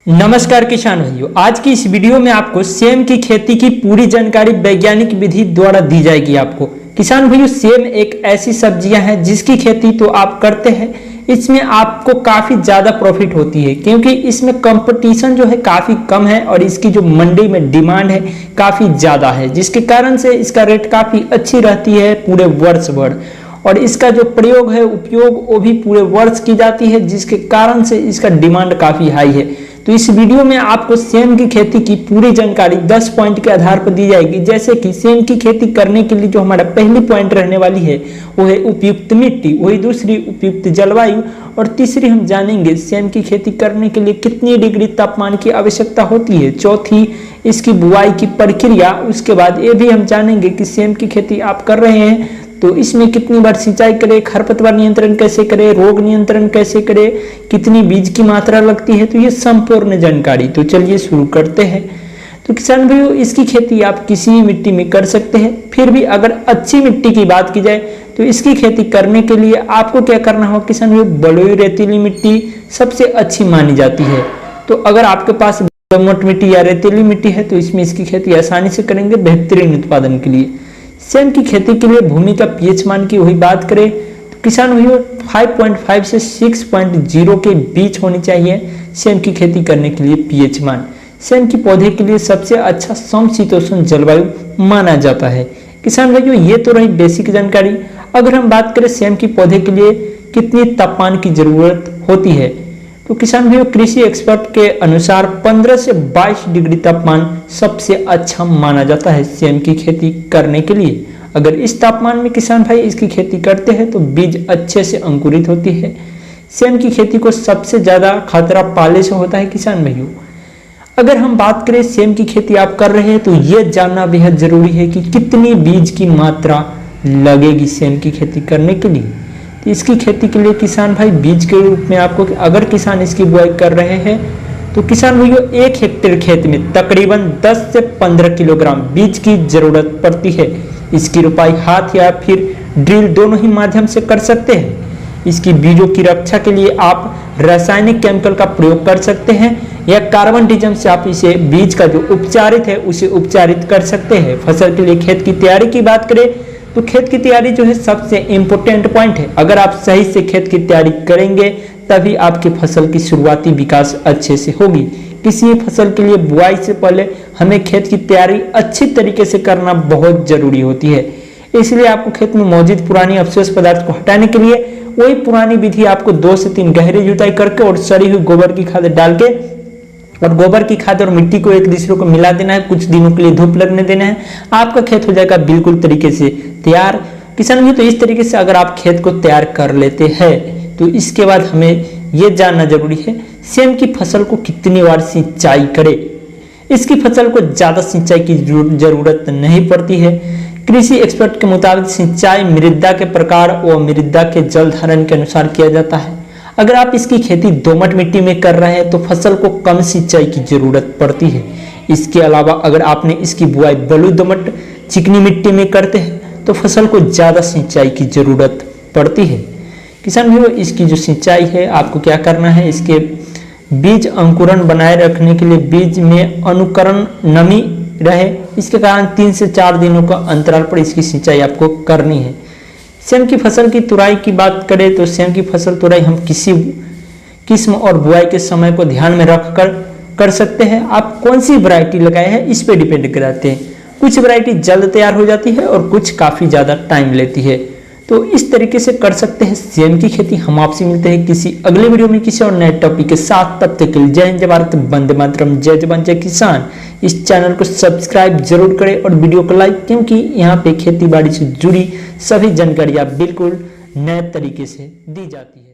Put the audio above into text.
नमस्कार किसान भाइयों, आज की इस वीडियो में आपको सेम की खेती की पूरी जानकारी वैज्ञानिक विधि द्वारा दी जाएगी। आपको किसान भाइयों, सेम एक ऐसी सब्जियां हैं जिसकी खेती तो आप करते हैं, इसमें आपको काफी ज्यादा प्रॉफिट होती है क्योंकि इसमें कंपटीशन जो है काफी कम है और इसकी जो मंडी में डिमांड है काफी ज्यादा है, जिसके कारण से इसका रेट काफी अच्छी रहती है पूरे वर्ष भर। और इसका जो प्रयोग है, उपयोग, वो भी पूरे वर्ष की जाती है, जिसके कारण से इसका डिमांड काफी हाई है। तो इस वीडियो में आपको सेम की खेती की पूरी जानकारी 10 पॉइंट के आधार पर दी जाएगी। जैसे कि सेम की खेती करने के लिए जो हमारा पहली पॉइंट रहने वाली है वो है उपयुक्त मिट्टी, वही दूसरी उपयुक्त जलवायु, और तीसरी हम जानेंगे सेम की खेती करने के लिए कितनी डिग्री तापमान की आवश्यकता होती है, चौथी इसकी बुआई की प्रक्रिया। उसके बाद ये भी हम जानेंगे कि सेम की खेती आप कर रहे हैं तो इसमें कितनी बार सिंचाई करें, खरपतवार नियंत्रण कैसे करें, रोग नियंत्रण कैसे करें, कितनी बीज की मात्रा लगती है, तो ये संपूर्ण जानकारी। तो चलिए शुरू करते हैं। तो किसान भाइयों, इसकी खेती आप किसी भी मिट्टी में कर सकते हैं। फिर भी अगर अच्छी मिट्टी की बात की जाए तो इसकी खेती करने के लिए आपको क्या करना होगा किसान भाइयों, बलुई रेतीली मिट्टी सबसे अच्छी मानी जाती है। तो अगर आपके पास दोमट मिट्टी या रेतीली मिट्टी है तो इसमें इसकी खेती आसानी से करेंगे बेहतरीन उत्पादन के लिए। सेम की खेती के लिए भूमि का पीएच मान की वही बात करें तो किसान भाइयों 5.5 से 6.0 के बीच होनी चाहिए सेम की खेती करने के लिए पीएच मान। सेम की पौधे के लिए सबसे अच्छा समशीतोष्ण जलवायु माना जाता है। किसान भाइयों, ये तो रही बेसिक जानकारी। अगर हम बात करें सेम की पौधे के लिए कितनी तापमान की जरूरत होती है तो किसान भाइयों, कृषि एक्सपर्ट के अनुसार 15 से 22 डिग्री तापमान सबसे अच्छा माना जाता है सेम की खेती करने के लिए। अगर इस तापमान में किसान भाई इसकी खेती करते हैं तो बीज अच्छे से अंकुरित होती है। सेम की खेती को सबसे ज्यादा खतरा पाले से होता है किसान भाइयों। अगर हम बात करें सेम की खेती आप कर रहे हैं तो यह जानना बेहद जरूरी है कि कितनी बीज की मात्रा लगेगी सेम की खेती करने के लिए। तो इसकी खेती के लिए किसान भाई बीज के रूप में आपको, अगर किसान इसकी बुआई कर रहे हैं तो किसान भाइयों 1 हेक्टेयर खेत में तकरीबन 10 से 15 किलोग्राम बीज की जरूरत पड़ती है। इसकी रोपाई हाथ या फिर ड्रिल दोनों ही माध्यम से कर सकते हैं। इसकी बीजों की रक्षा के लिए आप रासायनिक केमिकल का प्रयोग कर सकते हैं या कार्बन डिजम से आप इसे बीज का जो उपचारित है उसे उपचारित कर सकते हैं। फसल के लिए खेत की तैयारी की बात करें तो खेत की तैयारी जो है सबसे इंपॉर्टेंट पॉइंट है। अगर आप सही से खेत की तैयारी करेंगे तभी आपकी फसल की शुरुआती विकास अच्छे से होगी। किसी फसल के लिए बुआई से पहले हमें खेत की तैयारी अच्छी तरीके से करना बहुत जरूरी होती है। इसलिए आपको खेत में मौजूद पुरानी अवशेष पदार्थ को हटाने के लिए वही पुरानी विधि आपको 2 से 3 गहरी जुताई करके और सड़ी हुई गोबर की खाद डाल के और गोबर की खाद और मिट्टी को एक दूसरे को मिला देना है। कुछ दिनों के लिए धूप लगने देना है, आपका खेत हो जाएगा बिल्कुल तरीके से तैयार। किसान भाई, तो इस तरीके से अगर आप खेत को तैयार कर लेते हैं तो इसके बाद हमें यह जानना जरूरी है सेम की फसल को कितनी बार सिंचाई करें। इसकी फसल को ज्यादा सिंचाई की जरूरत नहीं पड़ती है। कृषि एक्सपर्ट के मुताबिक सिंचाई मृदा के प्रकार व मृदा के जल धारण के अनुसार किया जाता है। अगर आप इसकी खेती दोमट मिट्टी में कर रहे हैं तो फसल को कम सिंचाई की जरूरत पड़ती है। इसके अलावा अगर आपने इसकी बुआई बलुई दोमट चिकनी मिट्टी में करते हैं तो फसल को ज्यादा सिंचाई की जरूरत पड़ती है। किसान भाइयों, इसकी जो सिंचाई है आपको क्या करना है, इसके बीज अंकुरण बनाए रखने के लिए बीज में अनुकरण नमी रहे, इसके कारण 3 से 4 दिनों का अंतराल पर इसकी सिंचाई आपको करनी है। सेम की फसल की तुराई की बात करें तो सेम की फसल तुराई हम किसी किस्म और बुआई के समय को ध्यान में रखकर कर सकते हैं। आप कौन सी वैरायटी लगाए हैं इस पे डिपेंड कराते हैं। कुछ वैरायटी जल्द तैयार हो जाती है और कुछ काफी ज्यादा टाइम लेती है। तो इस तरीके से कर सकते हैं सेम की खेती। हम आपसे मिलते हैं किसी अगले वीडियो में किसी और नए टॉपिक के साथ। तब तक के लिए जय हिंद, जय भारत, वंदे मातरम, जय जवान जय किसान। इस चैनल को सब्सक्राइब जरूर करें और वीडियो को लाइक, क्योंकि यहाँ पे खेती बाड़ी से जुड़ी सभी जानकारियां बिल्कुल नए तरीके से दी जाती है।